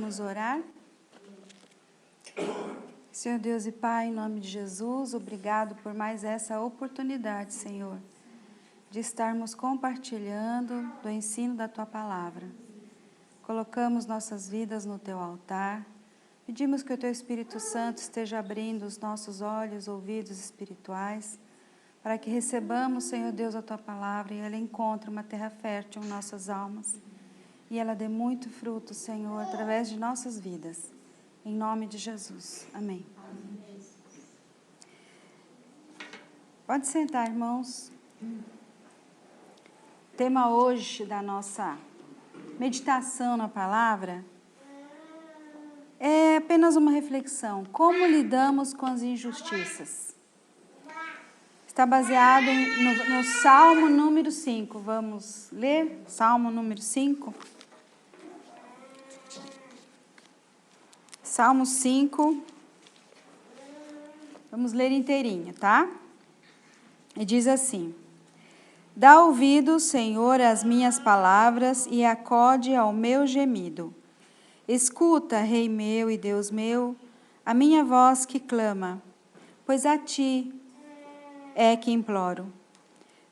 Vamos orar? Senhor Deus e Pai, em nome de Jesus, obrigado por mais essa oportunidade, Senhor, de estarmos compartilhando do ensino da Tua Palavra. Colocamos nossas vidas no Teu altar, pedimos que o Teu Espírito Santo esteja abrindo os nossos olhos, ouvidos espirituais, para que recebamos, Senhor Deus, a Tua Palavra e ela encontre uma terra fértil em nossas almas e ela dê muito fruto, Senhor, através de nossas vidas. Em nome de Jesus. Amém. Pode sentar, irmãos. O tema hoje da nossa meditação na palavra é apenas uma reflexão. Como lidamos com as injustiças? Está baseado no Salmo número 5. Vamos ler? Salmo número 5. Salmo 5. Vamos ler inteirinho, tá? E diz assim: Dá ouvido, Senhor, às minhas palavras e acode ao meu gemido. Escuta, Rei meu e Deus meu, a minha voz que clama, pois a Ti é que imploro.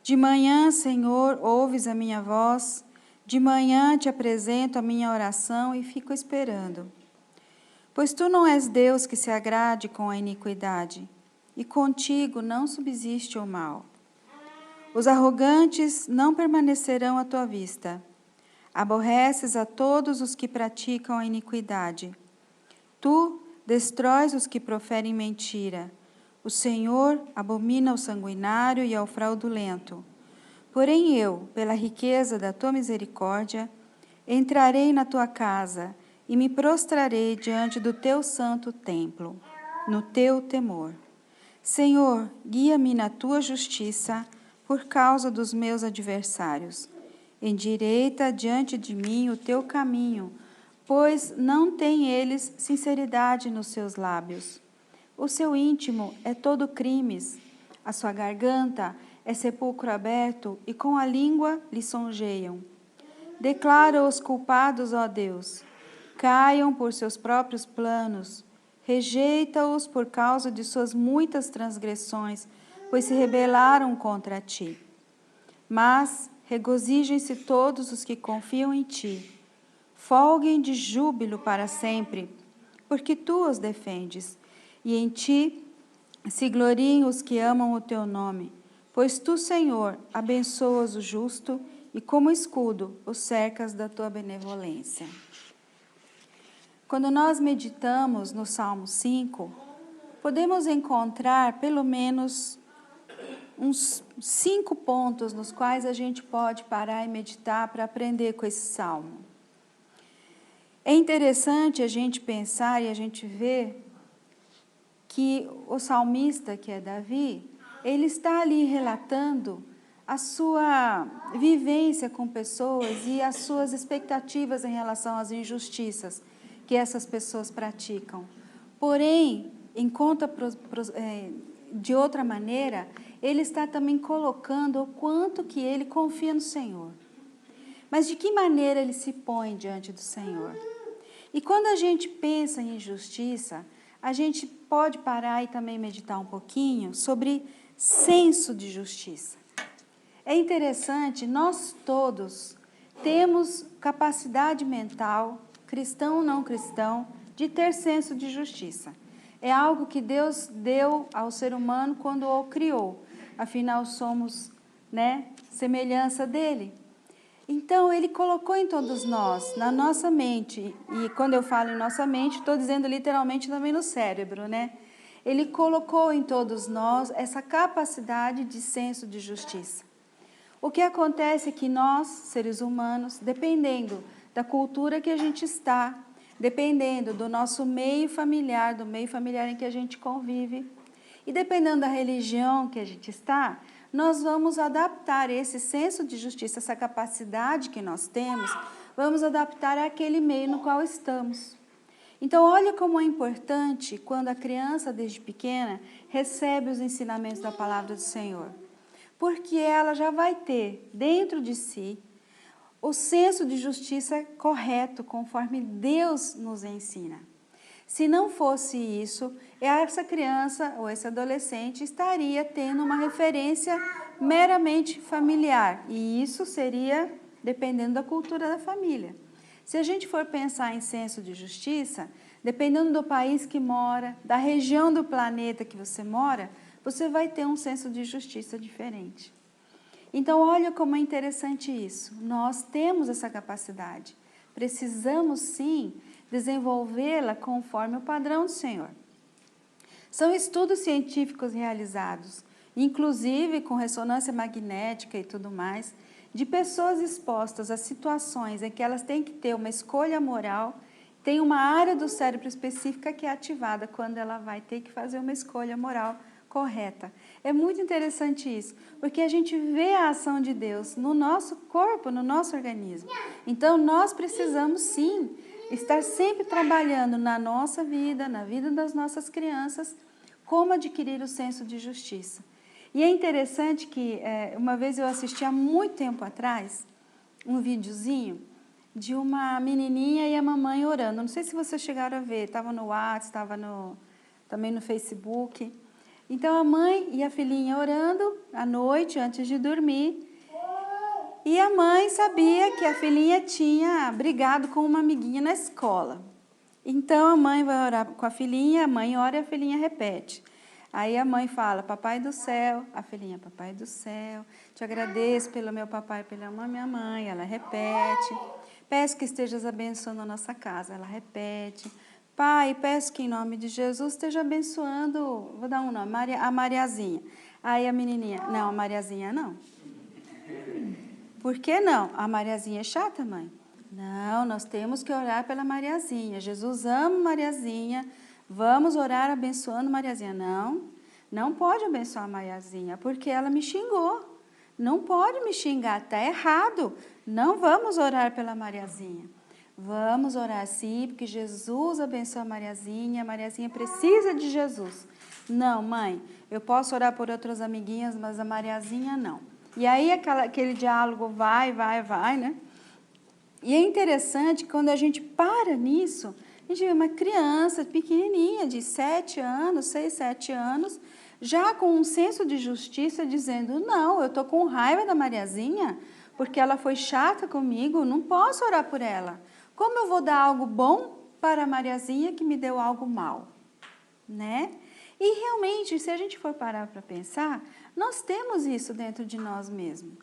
De manhã, Senhor, ouves a minha voz, de manhã te apresento a minha oração e fico esperando. Pois Tu não és Deus que se agrade com a iniquidade, e contigo não subsiste o mal. Os arrogantes não permanecerão à Tua vista. Aborreces a todos os que praticam a iniquidade. Tu destróis os que proferem mentira. O Senhor abomina ao sanguinário e ao fraudulento. Porém eu, pela riqueza da Tua misericórdia, entrarei na Tua casa e me prostrarei diante do Teu santo templo, no Teu temor. Senhor, guia-me na Tua justiça por causa dos meus adversários. Endireita diante de mim o Teu caminho, pois não têm eles sinceridade nos seus lábios. O seu íntimo é todo crimes, a sua garganta é sepulcro aberto e com a língua lisonjeiam. Declara os culpados, ó Deus, caiam por seus próprios planos, rejeita-os por causa de suas muitas transgressões, pois se rebelaram contra Ti. Mas regozijem-se todos os que confiam em Ti, folguem de júbilo para sempre, porque Tu os defendes, e em Ti se gloriem os que amam o Teu nome, pois Tu, Senhor, abençoas o justo e como escudo o cercas da Tua benevolência. Quando nós meditamos no Salmo 5, podemos encontrar pelo menos uns 5 pontos nos quais a gente pode parar e meditar para aprender com esse salmo. É interessante a gente pensar e a gente ver que o salmista, que é Davi, ele está ali relatando a sua vivência com pessoas e as suas expectativas em relação às injustiças que essas pessoas praticam. Porém, de outra maneira, ele está também colocando o quanto que ele confia no Senhor. Mas de que maneira ele se põe diante do Senhor? E quando a gente pensa em injustiça, a gente pode parar e também meditar um pouquinho sobre senso de justiça. É interessante, nós todos temos capacidade mental, cristão ou não cristão, de ter senso de justiça. É algo que Deus deu ao ser humano quando o criou. Afinal, somos, semelhança dele. Então, Ele colocou em todos nós, na nossa mente, e quando eu falo em nossa mente, estou dizendo literalmente também no cérebro, Ele colocou em todos nós essa capacidade de senso de justiça. O que acontece é que nós, seres humanos, dependendo da cultura que a gente está, dependendo do nosso meio familiar, do meio familiar em que a gente convive, e dependendo da religião que a gente está, nós vamos adaptar esse senso de justiça, essa capacidade que nós temos, vamos adaptar àquele meio no qual estamos. Então, olha como é importante quando a criança, desde pequena, recebe os ensinamentos da palavra do Senhor. Porque ela já vai ter dentro de si o senso de justiça correto, conforme Deus nos ensina. Se não fosse isso, essa criança ou esse adolescente estaria tendo uma referência meramente familiar, e isso seria dependendo da cultura da família. Se a gente for pensar em senso de justiça, dependendo do país que mora, da região do planeta que você mora, você vai ter um senso de justiça diferente. Então, olha como é interessante isso. Nós temos essa capacidade. Precisamos, sim, desenvolvê-la conforme o padrão do Senhor. São estudos científicos realizados, inclusive com ressonância magnética e tudo mais, de pessoas expostas a situações em que elas têm que ter uma escolha moral, tem uma área do cérebro específica que é ativada quando ela vai ter que fazer uma escolha moral correta. É muito interessante isso, porque a gente vê a ação de Deus no nosso corpo, no nosso organismo. Então, nós precisamos, sim, estar sempre trabalhando na nossa vida, na vida das nossas crianças, como adquirir o senso de justiça. E é interessante que, uma vez eu assisti há muito tempo atrás, um videozinho de uma menininha e a mamãe orando. Não sei se vocês chegaram a ver, estava no WhatsApp, estava também no Facebook. Então, a mãe e a filhinha orando à noite, antes de dormir. E a mãe sabia que a filhinha tinha brigado com uma amiguinha na escola. Então, a mãe vai orar com a filhinha, a mãe ora e a filhinha repete. Aí a mãe fala, papai do céu, a filhinha, papai do céu, te agradeço pelo meu papai e pela minha mãe, ela repete. Peço que estejas abençoando a nossa casa, ela repete. Pai, peço que em nome de Jesus esteja abençoando, vou dar um nome, a Mariazinha. Aí a menininha, não, a Mariazinha não. Por que não? A Mariazinha é chata, mãe? Não, nós temos que orar pela Mariazinha. Jesus ama Mariazinha, vamos orar abençoando Mariazinha. Não, não pode abençoar a Mariazinha, porque ela me xingou. Não pode me xingar, está errado. Não vamos orar pela Mariazinha. Vamos orar sim, porque Jesus abençoa a Mariazinha precisa de Jesus. Não, mãe, eu posso orar por outras amiguinhas, mas a Mariazinha não. E aí aquele diálogo vai, né? E é interessante que quando a gente para nisso, a gente vê uma criança pequenininha de 7 anos, 6, 7 anos, já com um senso de justiça, dizendo, não, eu estou com raiva da Mariazinha, porque ela foi chata comigo, não posso orar por ela. Como eu vou dar algo bom para a Mariazinha que me deu algo mal? Né? E realmente, se a gente for parar para pensar, nós temos isso dentro de nós mesmos.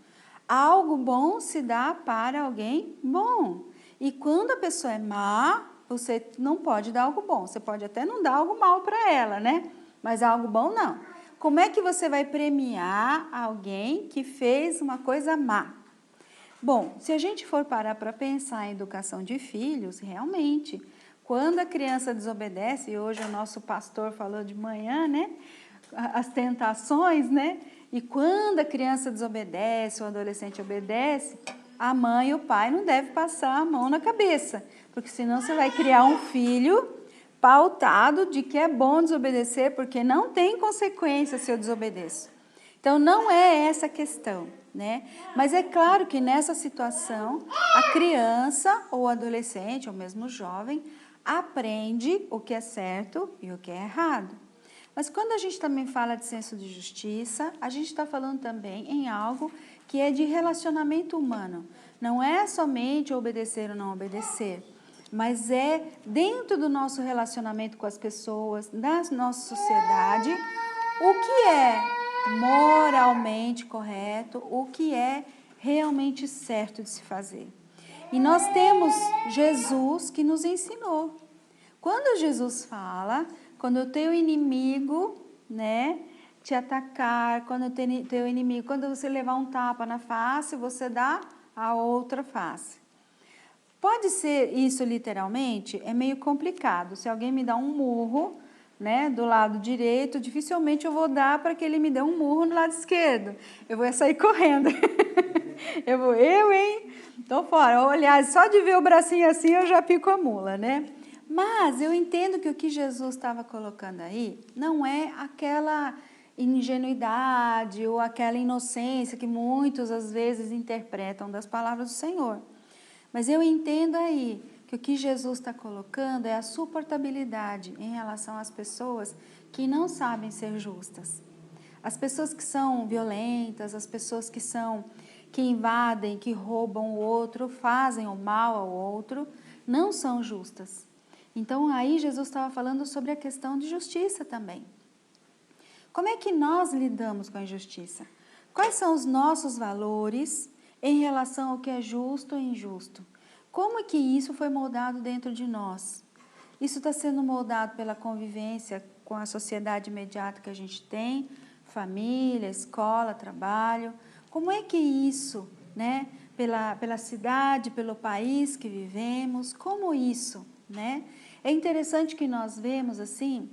Algo bom se dá para alguém bom. E quando a pessoa é má, você não pode dar algo bom. Você pode até não dar algo mal para ela, né? Mas algo bom não. Como é que você vai premiar alguém que fez uma coisa má? Bom, se a gente for parar para pensar em educação de filhos, realmente, quando a criança desobedece, e hoje o nosso pastor falou de manhã, né? As tentações, né? E quando a criança desobedece, o adolescente obedece, a mãe e o pai não devem passar a mão na cabeça, porque senão você vai criar um filho pautado de que é bom desobedecer, porque não tem consequência se eu desobedeço. Então, não é essa a questão, né? Mas é claro que nessa situação, a criança ou adolescente, ou mesmo jovem, aprende o que é certo e o que é errado. Mas quando a gente também fala de senso de justiça, a gente está falando também em algo que é de relacionamento humano. Não é somente obedecer ou não obedecer, mas é dentro do nosso relacionamento com as pessoas, da nossa sociedade, o que é moralmente correto, o que é realmente certo de se fazer. E nós temos Jesus que nos ensinou. Quando Jesus fala, quando o teu inimigo, né, te atacar, quando o teu inimigo, quando você levar um tapa na face, você dá a outra face. Pode ser isso literalmente? É meio complicado. Se alguém me dá um murro, né, do lado direito, dificilmente eu vou dar para que ele me dê um murro no lado esquerdo. Eu vou sair correndo. hein? Tô fora. Aliás, só de ver o bracinho assim eu já pico a mula, né? Mas eu entendo que o que Jesus estava colocando aí não é aquela ingenuidade ou aquela inocência que muitos às vezes interpretam das palavras do Senhor. Mas eu entendo aí que o que Jesus está colocando é a suportabilidade em relação às pessoas que não sabem ser justas. As pessoas que são violentas, as pessoas que invadem, que roubam o outro, fazem o mal ao outro, não são justas. Então aí Jesus estava falando sobre a questão de justiça também. Como é que nós lidamos com a injustiça? Quais são os nossos valores em relação ao que é justo e injusto? Como é que isso foi moldado dentro de nós? Isso está sendo moldado pela convivência com a sociedade imediata que a gente tem, família, escola, trabalho. Como é que isso, né, pela cidade, pelo país que vivemos, como isso, né? É interessante que nós vemos assim,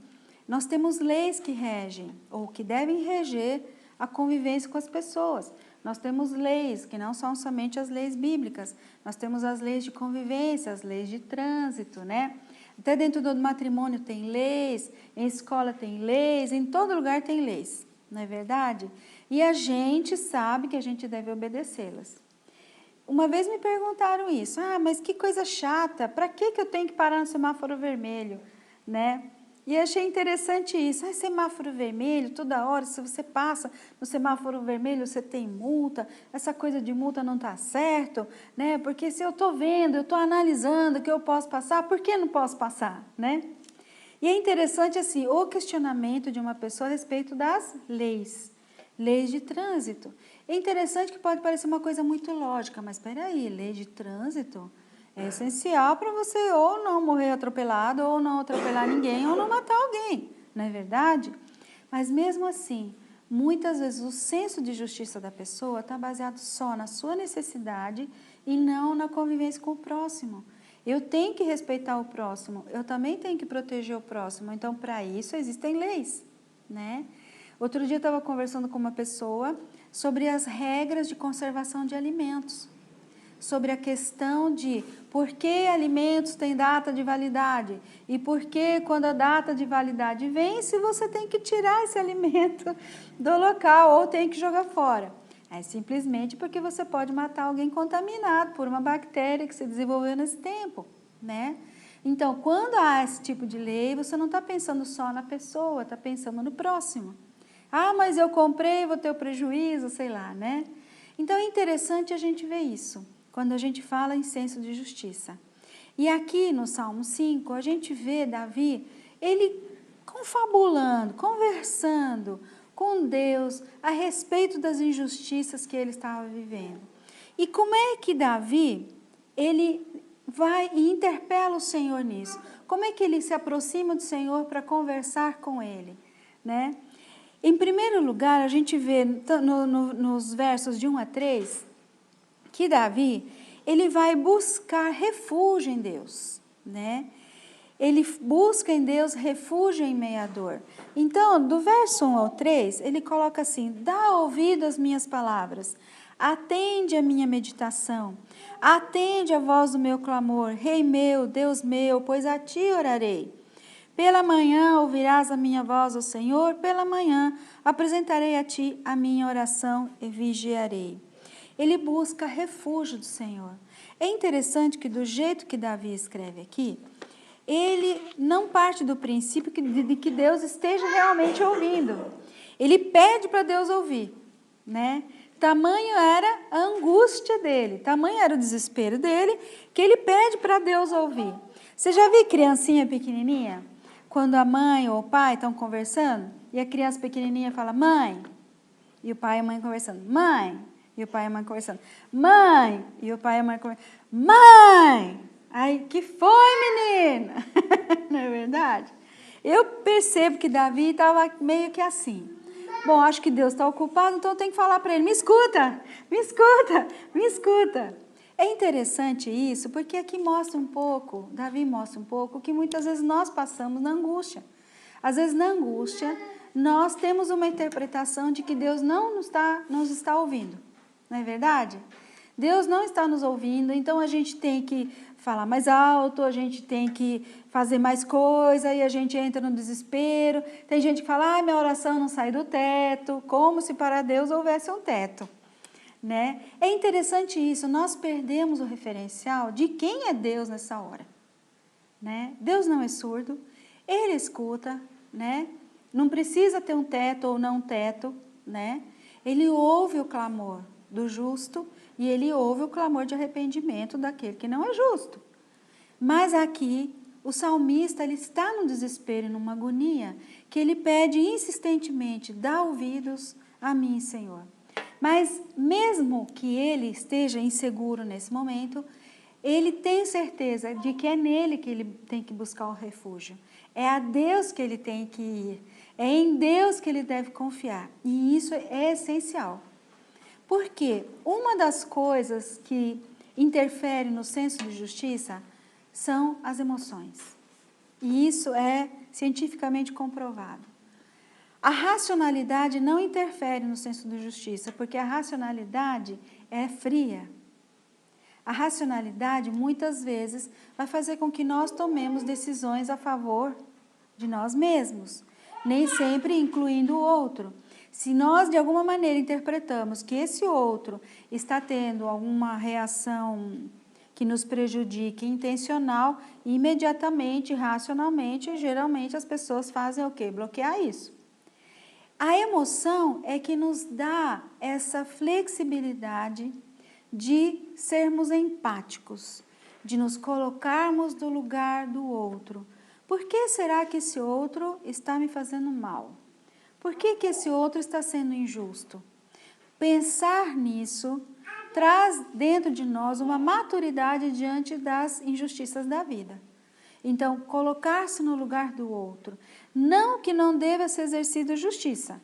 nós temos leis que regem, ou que devem reger a convivência com as pessoas. Nós temos leis, que não são somente as leis bíblicas, nós temos as leis de convivência, as leis de trânsito, né? Até dentro do matrimônio tem leis, em escola tem leis, em todo lugar tem leis, não é verdade? E a gente sabe que a gente deve obedecê-las. Uma vez me perguntaram isso, mas que coisa chata, para que eu tenho que parar no semáforo vermelho, né? E achei interessante isso, semáforo vermelho, toda hora, se você passa no semáforo vermelho, você tem multa, essa coisa de multa não está certo, né? Porque se eu estou vendo, eu estou analisando que eu posso passar, por que não posso passar, né? E é interessante assim, o questionamento de uma pessoa a respeito das leis de trânsito. É interessante que pode parecer uma coisa muito lógica, mas espera aí, lei de trânsito é essencial para você ou não morrer atropelado, ou não atropelar ninguém, ou não matar alguém, não é verdade? Mas mesmo assim, muitas vezes o senso de justiça da pessoa está baseado só na sua necessidade e não na convivência com o próximo. Eu tenho que respeitar o próximo, eu também tenho que proteger o próximo, então para isso existem leis, né? Outro dia eu estava conversando com uma pessoa sobre as regras de conservação de alimentos, sobre a questão de por que alimentos têm data de validade e por que quando a data de validade vence, você tem que tirar esse alimento do local ou tem que jogar fora. É simplesmente porque você pode matar alguém contaminado por uma bactéria que se desenvolveu nesse tempo, né? Então, quando há esse tipo de lei, você não está pensando só na pessoa, está pensando no próximo. Mas eu comprei, vou ter o prejuízo, sei lá, né? Então, é interessante a gente ver isso, quando a gente fala em senso de justiça. E aqui no Salmo 5, a gente vê Davi, ele confabulando, conversando com Deus a respeito das injustiças que ele estava vivendo. E como é que Davi, ele vai e interpela o Senhor nisso? Como é que ele se aproxima do Senhor para conversar com ele, né? Em primeiro lugar, a gente vê nos versos de 1 a 3, que Davi, ele vai buscar refúgio em Deus, né? Ele busca em Deus refúgio em meio à dor. Então, do verso 1 ao 3, ele coloca assim, dá ouvido às minhas palavras, atende a minha meditação, atende a voz do meu clamor, Rei meu, Deus meu, pois a ti orarei. Pela manhã ouvirás a minha voz, ó Senhor, pela manhã apresentarei a ti a minha oração e vigiarei. Ele busca refúgio do Senhor. É interessante que do jeito que Davi escreve aqui, ele não parte do princípio de que Deus esteja realmente ouvindo. Ele pede para Deus ouvir, né? Tamanho era a angústia dele, tamanho era o desespero dele, que ele pede para Deus ouvir. Você já viu criancinha pequenininha? Quando a mãe ou o pai estão conversando, e a criança pequenininha fala, mãe, e o pai e a mãe conversando, mãe, e o pai e a mãe conversando, mãe, e o pai e a mãe conversando, mãe, aí, que foi, menina? Não é verdade? Eu percebo que Davi estava meio que assim, bom, acho que Deus está ocupado, então eu tenho que falar para ele, me escuta, me escuta, me escuta. É interessante isso, porque aqui mostra um pouco, Davi mostra um pouco, que muitas vezes nós passamos na angústia. Às vezes na angústia, nós temos uma interpretação de que Deus não nos está ouvindo, não é verdade? Deus não está nos ouvindo, então a gente tem que falar mais alto, a gente tem que fazer mais coisa e a gente entra no desespero. Tem gente que fala, minha oração não sai do teto, como se para Deus houvesse um teto. Né? É interessante isso, nós perdemos o referencial de quem é Deus nessa hora. Né? Deus não é surdo, Ele escuta, né? Não precisa ter um teto ou não teto, né? Ele ouve o clamor do justo e Ele ouve o clamor de arrependimento daquele que não é justo. Mas aqui, o salmista ele está num desespero, numa agonia, que ele pede insistentemente, dá ouvidos a mim, Senhor. Mas mesmo que ele esteja inseguro nesse momento, ele tem certeza de que é nele que ele tem que buscar o refúgio. É a Deus que ele tem que ir. É em Deus que ele deve confiar. E isso é essencial. Porque uma das coisas que interfere no senso de justiça são as emoções. E isso é cientificamente comprovado. A racionalidade não interfere no senso de justiça, porque a racionalidade é fria. A racionalidade, muitas vezes, vai fazer com que nós tomemos decisões a favor de nós mesmos, nem sempre incluindo o outro. Se nós, de alguma maneira, interpretamos que esse outro está tendo alguma reação que nos prejudique intencional, imediatamente, racionalmente, geralmente as pessoas fazem o quê? Bloquear isso. A emoção é que nos dá essa flexibilidade de sermos empáticos, de nos colocarmos no lugar do outro. Por que será que esse outro está me fazendo mal? Por que esse outro está sendo injusto? Pensar nisso traz dentro de nós uma maturidade diante das injustiças da vida. Então, colocar-se no lugar do outro. Não que não deva ser exercida justiça,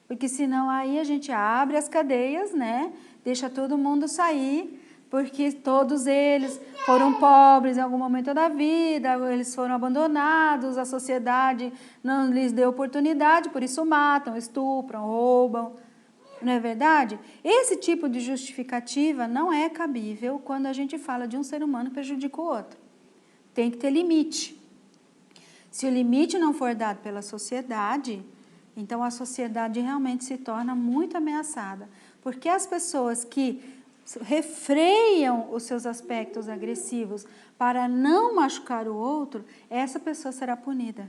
porque senão aí a gente abre as cadeias, né? Deixa todo mundo sair, porque todos eles foram pobres em algum momento da vida, eles foram abandonados, a sociedade não lhes deu oportunidade, por isso matam, estupram, roubam. Não é verdade? Esse tipo de justificativa não é cabível quando a gente fala de um ser humano que prejudica o outro. Tem que ter limite. Se o limite não for dado pela sociedade, então a sociedade realmente se torna muito ameaçada. Porque as pessoas que refreiam os seus aspectos agressivos para não machucar o outro, essa pessoa será punida.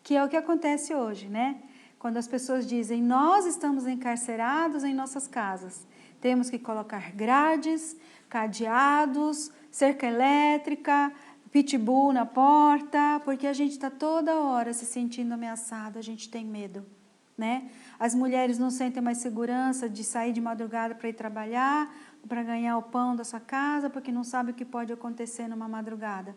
Que é o que acontece hoje, né? Quando as pessoas dizem, nós estamos encarcerados em nossas casas, temos que colocar grades, cadeados, cerca elétrica, pitbull na porta, porque a gente está toda hora se sentindo ameaçado, a gente tem medo, né? As mulheres não sentem mais segurança de sair de madrugada para ir trabalhar, para ganhar o pão da sua casa, porque não sabe o que pode acontecer numa madrugada.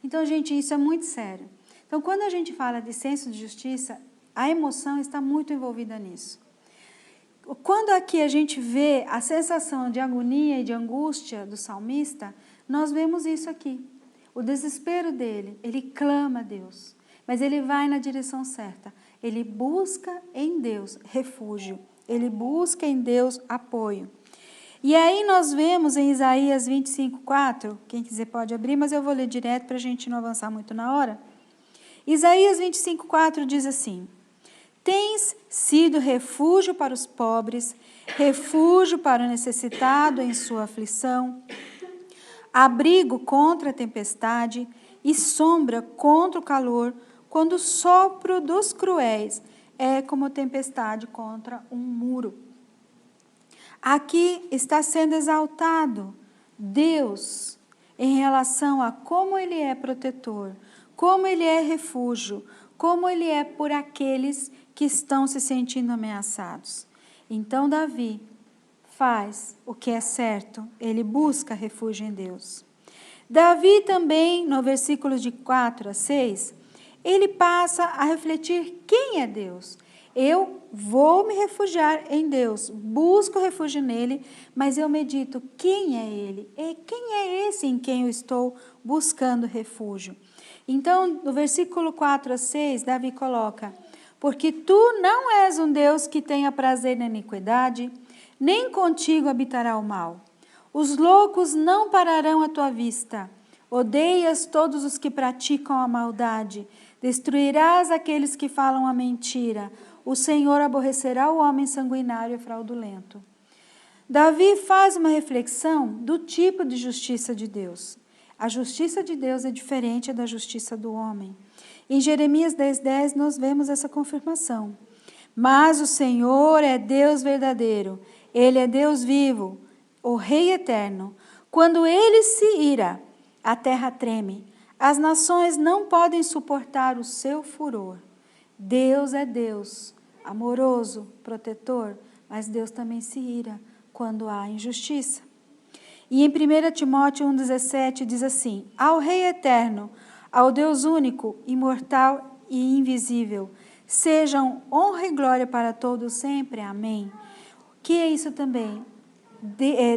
Então, gente, isso é muito sério. Então, quando a gente fala de senso de justiça, a emoção está muito envolvida nisso. Quando aqui a gente vê a sensação de agonia e de angústia do salmista, nós vemos isso aqui. O desespero dele, ele clama a Deus, mas ele vai na direção certa. Ele busca em Deus refúgio, ele busca em Deus apoio. E aí nós vemos em Isaías 25:4, quem quiser pode abrir, mas eu vou ler direto para a gente não avançar muito na hora. Isaías 25:4 diz assim: tens sido refúgio para os pobres, refúgio para o necessitado em sua aflição, abrigo contra a tempestade e sombra contra o calor, quando o sopro dos cruéis é como tempestade contra um muro. Aqui está sendo exaltado Deus em relação a como Ele é protetor, como Ele é refúgio, como Ele é por aqueles que estão se sentindo ameaçados. Então Davi faz o que é certo, ele busca refúgio em Deus. Davi também, no versículos de 4 a 6, ele passa a refletir quem é Deus. Eu vou me refugiar em Deus, busco refúgio nele, mas eu medito quem é Ele, quem é esse em quem eu estou buscando refúgio. Então, no versículo 4 a 6, Davi coloca: porque tu não és um Deus que tenha prazer na iniquidade, nem contigo habitará o mal. Os loucos não pararão à tua vista. Odeias todos os que praticam a maldade. Destruirás aqueles que falam a mentira. O Senhor aborrecerá o homem sanguinário e fraudulento. Davi faz uma reflexão do tipo de justiça de Deus. A justiça de Deus é diferente da justiça do homem. Em Jeremias 10:10 nós vemos essa confirmação. Mas o Senhor é Deus verdadeiro, Ele é Deus vivo, o Rei eterno. Quando Ele se ira, a terra treme. As nações não podem suportar o seu furor. Deus é Deus, amoroso, protetor, mas Deus também se ira quando há injustiça. E em 1 Timóteo 1,17 diz assim: ao Rei eterno, ao Deus único, imortal e invisível, sejam honra e glória para todos sempre. Amém. Que é isso também?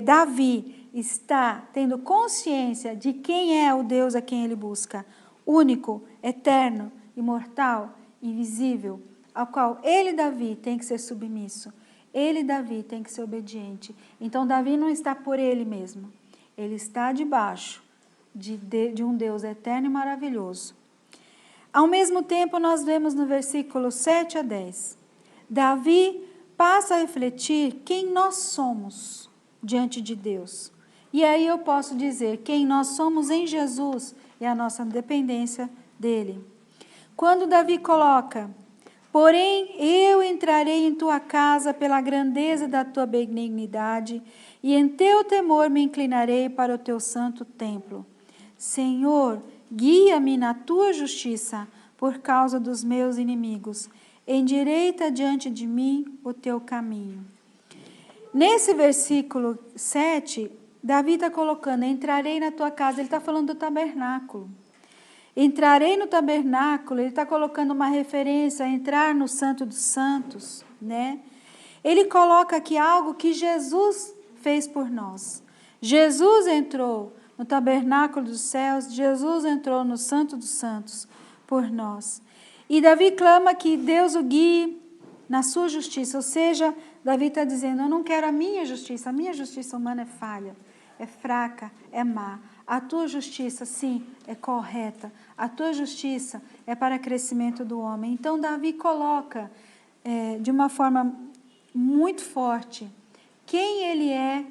Davi está tendo consciência de quem é o Deus a quem ele busca. Único, eterno, imortal, invisível, ao qual ele, Davi, tem que ser submisso. Ele, Davi, tem que ser obediente. Então, Davi não está por ele mesmo. Ele está debaixo de um Deus eterno e maravilhoso. Ao mesmo tempo, nós vemos no versículo 7 a 10, Davi passa a refletir quem nós somos diante de Deus. E aí eu posso dizer quem nós somos em Jesus e a nossa dependência dele. Quando Davi coloca: porém, eu entrarei em tua casa pela grandeza da tua benignidade, e em teu temor me inclinarei para o teu santo templo. Senhor, guia-me na tua justiça, por causa dos meus inimigos. Endireita diante de mim o teu caminho. Nesse versículo 7, Davi está colocando: entrarei na tua casa. Ele está falando do tabernáculo. Entrarei no tabernáculo, ele está colocando uma referência a entrar no Santo dos Santos, né? Ele coloca aqui algo que Jesus fez por nós. Jesus entrou no tabernáculo dos céus, Jesus entrou no Santo dos Santos por nós. E Davi clama que Deus o guie na sua justiça, ou seja, Davi está dizendo: eu não quero a minha justiça humana é falha, é fraca, é má. A tua justiça, sim, é correta. A tua justiça é para crescimento do homem. Então, Davi coloca de uma forma muito forte quem ele é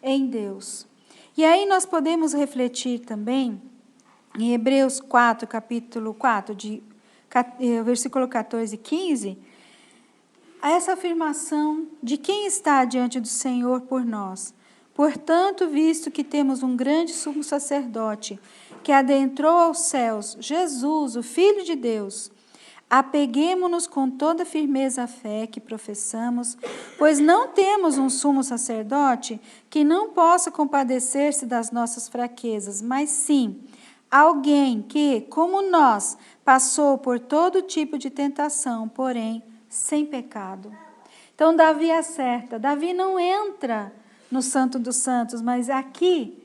em Deus. E aí nós podemos refletir também em Hebreus 4, capítulo 4, versículo 14 e 15, a essa afirmação de quem está diante do Senhor por nós. Portanto, visto que temos um grande sumo sacerdote que adentrou aos céus, Jesus, o Filho de Deus, apeguemo-nos com toda firmeza à fé que professamos, pois não temos um sumo sacerdote que não possa compadecer-se das nossas fraquezas, mas sim alguém que, como nós, passou por todo tipo de tentação, porém sem pecado. Então, Davi acerta. Davi não entra no Santo dos Santos, mas aqui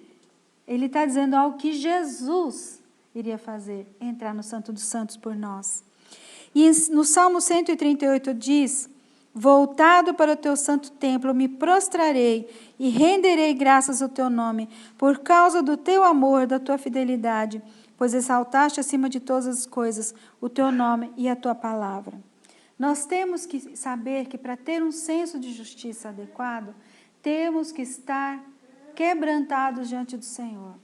ele está dizendo algo que Jesus iria fazer, entrar no Santo dos Santos por nós. E no Salmo 138 diz: voltado para o teu santo templo, me prostrarei e renderei graças ao teu nome, por causa do teu amor, da tua fidelidade, pois exaltaste acima de todas as coisas o teu nome e a tua palavra. Nós temos que saber que para ter um senso de justiça adequado, temos que estar quebrantados diante do Senhor.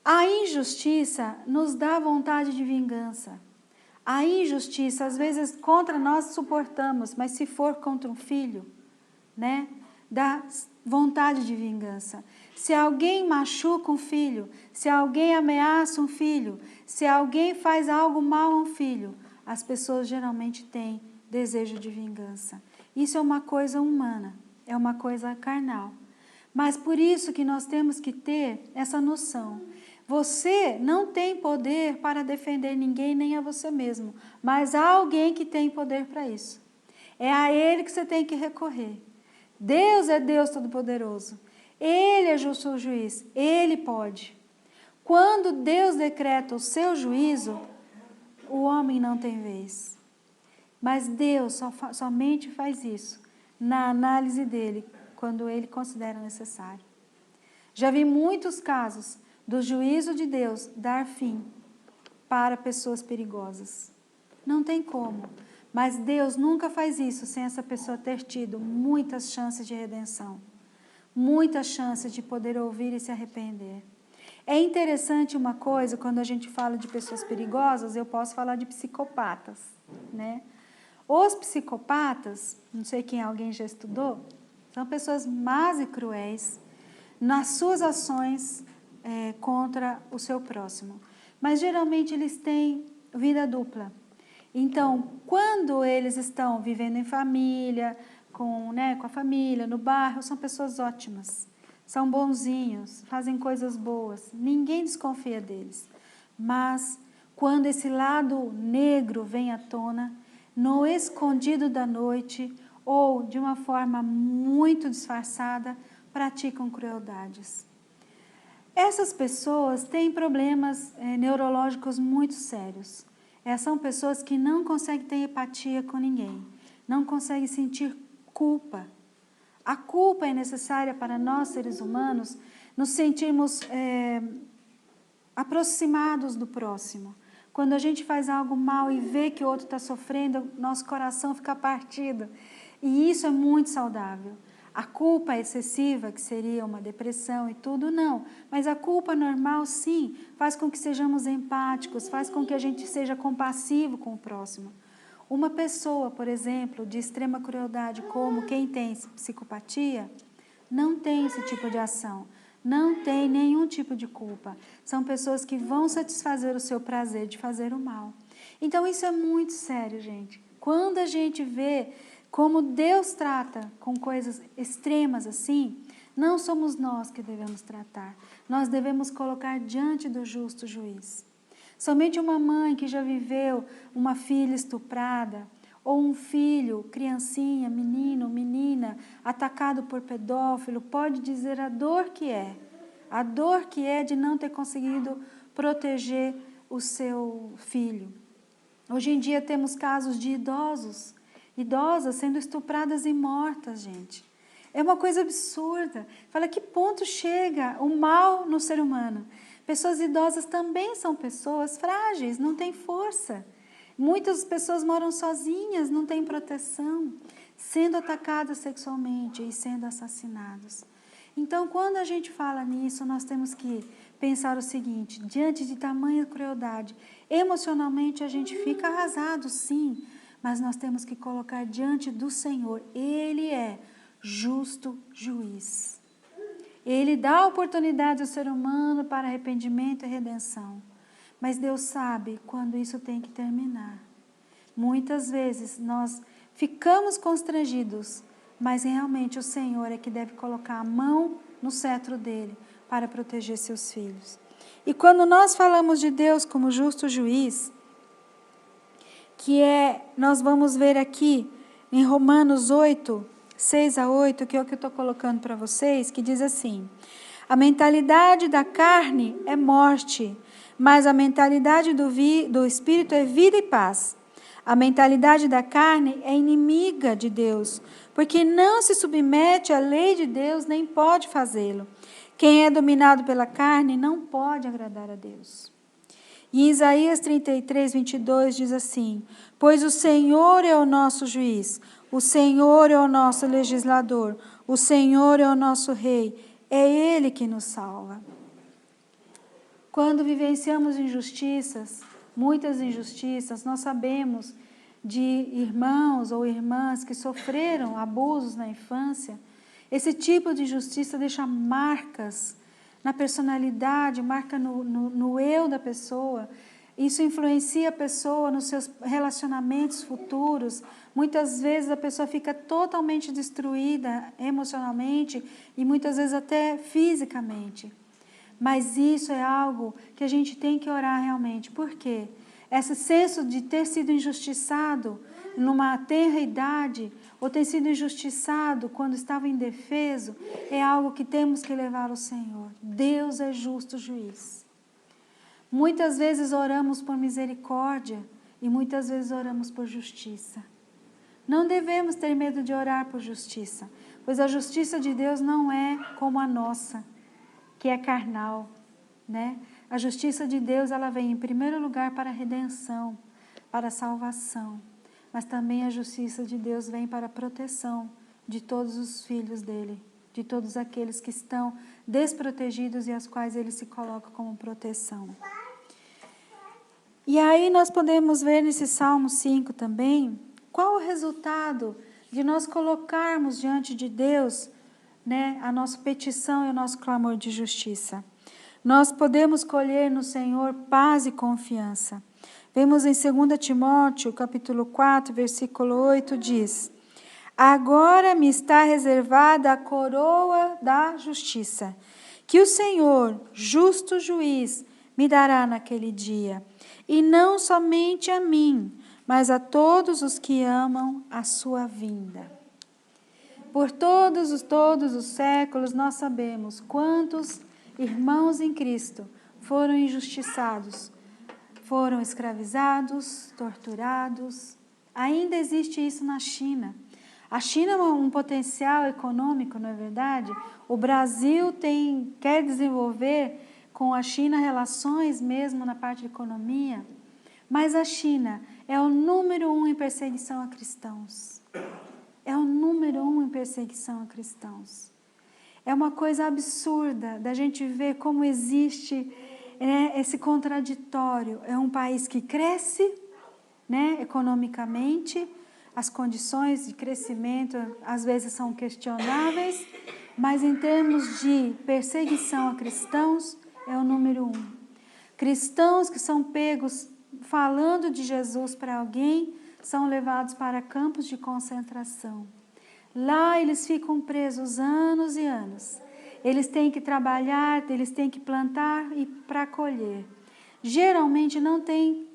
A injustiça nos dá vontade de vingança. A injustiça, às vezes, contra nós suportamos, mas se for contra um filho, né, dá vontade de vingança. Se alguém machuca um filho, se alguém ameaça um filho, se alguém faz algo mal a um filho, as pessoas geralmente têm desejo de vingança. Isso é uma coisa humana, é uma coisa carnal. Mas por isso que nós temos que ter essa noção. Você não tem poder para defender ninguém, nem a você mesmo, mas há alguém que tem poder para isso. É a Ele que você tem que recorrer. Deus é Deus Todo-Poderoso. Ele é justo juiz, Ele pode. Quando Deus decreta o seu juízo, o homem não tem vez. Mas Deus somente faz isso na análise dele, quando Ele considera necessário. Já vi muitos casos do juízo de Deus dar fim para pessoas perigosas. Não tem como. Mas Deus nunca faz isso sem essa pessoa ter tido muitas chances de redenção. Muitas chances de poder ouvir e se arrepender. É interessante uma coisa, quando a gente fala de pessoas perigosas, eu posso falar de psicopatas, né? Os psicopatas, não sei quem alguém já estudou, são pessoas más e cruéis nas suas ações contra o seu próximo. Mas geralmente eles têm vida dupla. Então, quando eles estão vivendo em família, com a família, no bairro, são pessoas ótimas. São bonzinhos, fazem coisas boas, ninguém desconfia deles. Mas, quando esse lado negro vem à tona, no escondido da noite, ou de uma forma muito disfarçada, praticam crueldades. Essas pessoas têm problemas neurológicos muito sérios. São pessoas que não conseguem ter empatia com ninguém, não conseguem sentir culpa. A culpa é necessária para nós, seres humanos, nos sentirmos aproximados do próximo. Quando a gente faz algo mal e vê que o outro está sofrendo, nosso coração fica partido. E isso é muito saudável. A culpa excessiva, que seria uma depressão e tudo, não. Mas a culpa normal, sim, faz com que sejamos empáticos, faz com que a gente seja compassivo com o próximo. Uma pessoa, por exemplo, de extrema crueldade, como quem tem psicopatia, não tem esse tipo de ação, não tem nenhum tipo de culpa. São pessoas que vão satisfazer o seu prazer de fazer o mal. Então isso é muito sério, gente. Quando a gente vê como Deus trata com coisas extremas assim, não somos nós que devemos tratar. Nós devemos colocar diante do justo juiz. Somente uma mãe que já viveu uma filha estuprada, ou um filho, criancinha, menino, menina, atacado por pedófilo, pode dizer a dor que é de não ter conseguido proteger o seu filho. Hoje em dia temos casos de idosas sendo estupradas e mortas, gente. É uma coisa absurda. Fala, que ponto chega o mal no ser humano? Pessoas idosas também são pessoas frágeis, não têm força. Muitas pessoas moram sozinhas, não têm proteção, sendo atacadas sexualmente e sendo assassinados. Então, quando a gente fala nisso, nós temos que pensar o seguinte: diante de tamanha crueldade, emocionalmente a gente fica arrasado, sim, mas nós temos que colocar diante do Senhor. Ele é justo juiz. Ele dá oportunidade ao ser humano para arrependimento e redenção. Mas Deus sabe quando isso tem que terminar. Muitas vezes nós ficamos constrangidos, mas realmente o Senhor é que deve colocar a mão no cetro dele para proteger seus filhos. E quando nós falamos de Deus como justo juiz, nós vamos ver aqui em Romanos 8, 6-8, que é o que eu estou colocando para vocês, que diz assim: a mentalidade da carne é morte, mas a mentalidade do Espírito é vida e paz. A mentalidade da carne é inimiga de Deus, porque não se submete à lei de Deus, nem pode fazê-lo. Quem é dominado pela carne não pode agradar a Deus. E em Isaías 33, 22 diz assim: pois o Senhor é o nosso juiz, o Senhor é o nosso legislador, o Senhor é o nosso rei, é Ele que nos salva. Quando vivenciamos injustiças, muitas injustiças, nós sabemos de irmãos ou irmãs que sofreram abusos na infância. Esse tipo de injustiça deixa marcas na personalidade, marca no eu da pessoa. Isso influencia a pessoa nos seus relacionamentos futuros. Muitas vezes a pessoa fica totalmente destruída emocionalmente e muitas vezes até fisicamente. Mas isso é algo que a gente tem que orar realmente. Por quê? Esse senso de ter sido injustiçado numa tenra idade, ou ter sido injustiçado quando estava indefeso, é algo que temos que levar ao Senhor. Deus é justo juiz. Muitas vezes oramos por misericórdia e muitas vezes oramos por justiça. Não devemos ter medo de orar por justiça, pois a justiça de Deus não é como a nossa. que é carnal, né? A justiça de Deus, ela vem em primeiro lugar para a redenção, para a salvação, mas também a justiça de Deus vem para a proteção de todos os filhos dele, de todos aqueles que estão desprotegidos e aos quais ele se coloca como proteção. E aí nós podemos ver nesse Salmo 5 também, qual o resultado de nós colocarmos diante de Deus, né, a nossa petição e o nosso clamor de justiça. Nós podemos colher no Senhor paz e confiança. Vemos em 2 Timóteo, capítulo 4, versículo 8, diz: agora me está reservada a coroa da justiça, que o Senhor, justo juiz, me dará naquele dia, e não somente a mim, mas a todos os que amam a sua vinda. Por todos os séculos nós sabemos quantos irmãos em Cristo foram injustiçados, foram escravizados, torturados. Ainda existe isso na China. A China é um potencial econômico, não é verdade? O Brasil quer desenvolver com a China relações mesmo na parte de economia, mas a China é o número 1 em perseguição a cristãos. É o número 1 em perseguição a cristãos. É uma coisa absurda da gente ver como existe esse contraditório. É um país que cresce, né, economicamente, as condições de crescimento às vezes são questionáveis, mas em termos de perseguição a cristãos, é o número 1. Cristãos que são pegos falando de Jesus para alguém, são levados para campos de concentração. Lá eles ficam presos anos e anos. Eles têm que trabalhar, eles têm que plantar e para colher. Geralmente não tem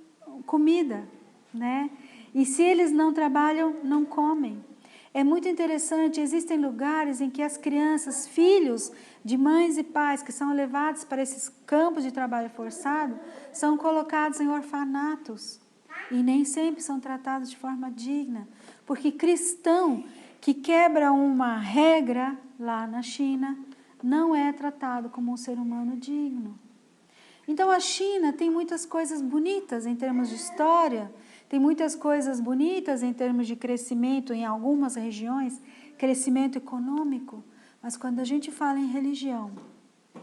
comida, né? E se eles não trabalham, não comem. É muito interessante, existem lugares em que as crianças, filhos de mães e pais que são levados para esses campos de trabalho forçado, são colocados em orfanatos e nem sempre são tratados de forma digna, porque cristão que quebra uma regra lá na China não é tratado como um ser humano digno. Então a China tem muitas coisas bonitas em termos de história, tem muitas coisas bonitas em termos de crescimento em algumas regiões, crescimento econômico, mas quando a gente fala em religião,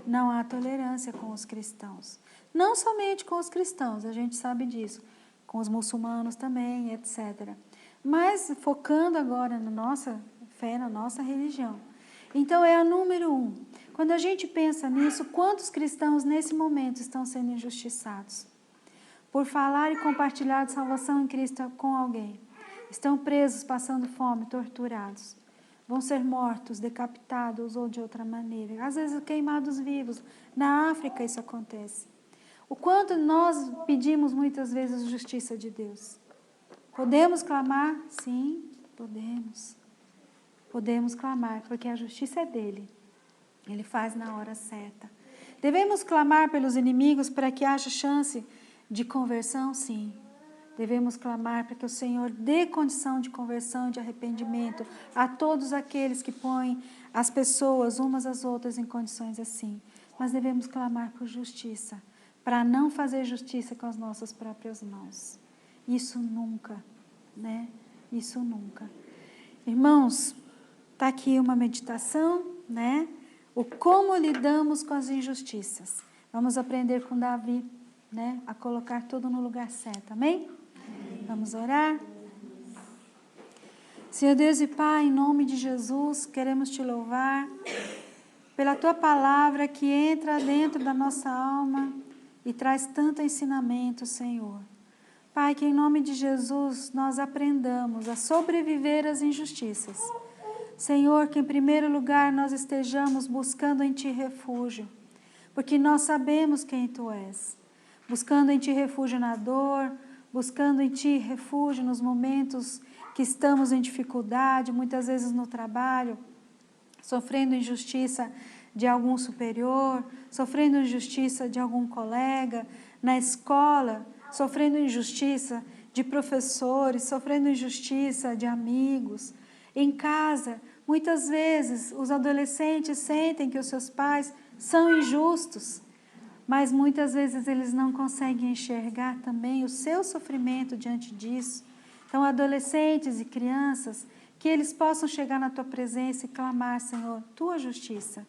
não há tolerância com os cristãos. Não somente com os cristãos, a gente sabe disso, com os muçulmanos também, etc. Mas focando agora na nossa fé, na nossa religião. Então é a número 1. Quando a gente pensa nisso, quantos cristãos nesse momento estão sendo injustiçados? Por falar e compartilhar de salvação em Cristo com alguém. Estão presos, passando fome, torturados. Vão ser mortos, decapitados ou de outra maneira. Às vezes queimados vivos. Na África isso acontece. O quanto nós pedimos muitas vezes a justiça de Deus. Podemos clamar? Sim, podemos. Podemos clamar, porque a justiça é dele. Ele faz na hora certa. Devemos clamar pelos inimigos para que haja chance de conversão? Sim. Devemos clamar para que o Senhor dê condição de conversão e de arrependimento a todos aqueles que põem as pessoas umas às outras em condições assim. Mas devemos clamar por justiça, para não fazer justiça com as nossas próprias mãos. Isso nunca, né? Isso nunca. Irmãos, está aqui uma meditação, né? O como lidamos com as injustiças. Vamos aprender com Davi, né? A colocar tudo no lugar certo, amém? Vamos orar? Senhor Deus e Pai, em nome de Jesus, queremos te louvar pela tua palavra que entra dentro da nossa alma e traz tanto ensinamento, Senhor. Pai, que em nome de Jesus nós aprendamos a sobreviver às injustiças. Senhor, que em primeiro lugar nós estejamos buscando em Ti refúgio, porque nós sabemos quem Tu és. Buscando em Ti refúgio na dor, buscando em Ti refúgio nos momentos que estamos em dificuldade, muitas vezes no trabalho, sofrendo injustiça de algum superior, sofrendo injustiça de algum colega, na escola, sofrendo injustiça de professores, sofrendo injustiça de amigos. Em casa, muitas vezes, os adolescentes sentem que os seus pais são injustos, mas muitas vezes eles não conseguem enxergar também o seu sofrimento diante disso. Então, adolescentes e crianças, que eles possam chegar na Tua presença e clamar, Senhor, Tua justiça.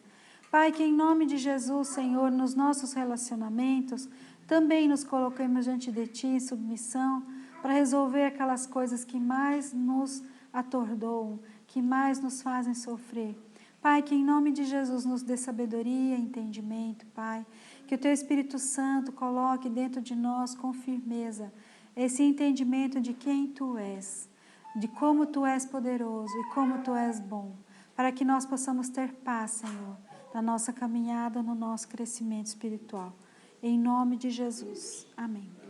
Pai, que em nome de Jesus, Senhor, nos nossos relacionamentos, também nos coloquemos diante de Ti em submissão, para resolver aquelas coisas que mais nos atordoam, que mais nos fazem sofrer. Pai, que em nome de Jesus nos dê sabedoria e entendimento, Pai. Que o Teu Espírito Santo coloque dentro de nós com firmeza esse entendimento de quem Tu és, de como Tu és poderoso e como Tu és bom, para que nós possamos ter paz, Senhor, na nossa caminhada, no nosso crescimento espiritual. Em nome de Jesus. Amém.